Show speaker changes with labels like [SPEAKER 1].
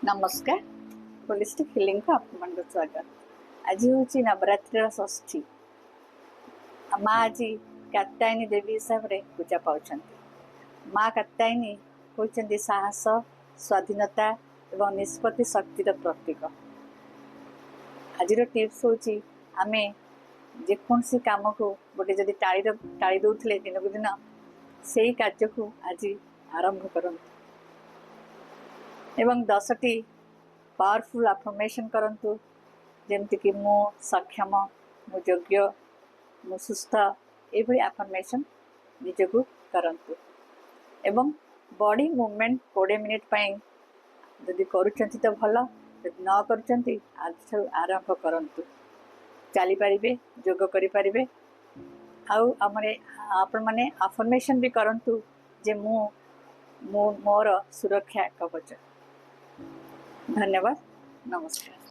[SPEAKER 1] नमस्कार holistic healing को आपन स्वागत। आज हूँ नवरात्रि षष्ठी। माँ आज कात्यायनी देवी हिसाब से पूजा पाँच। माँ कात्यायनी होती साहस, स्वाधीनता एवं निष्पत्ति शक्तिर प्रतीक। आज टिप्स हूँ आम जेकोसी कम को गोटे जदि टाड़ी दौले दिन को दिन से कार्य को आज आरंभ करूँ एवं 10टी पावरफुल अफर्मेशन करंतु जेमति कि मु सक्षम, मु योग्य, मु सुस्थ ये अफर्मेशन निजकू करंतु एवं बॉडी मूवमेंट 20 मिनिट पाई जदि करूचंती तो भल, जदि न करूचंती आज आरंभ करंतु। चली पारिबे, योग करि पारिबे। आउ हमरे आपण माने अफर्मेशन भी करंतु जे मु मोर सुरक्षा कवच। धन्यवाद। नमस्कार।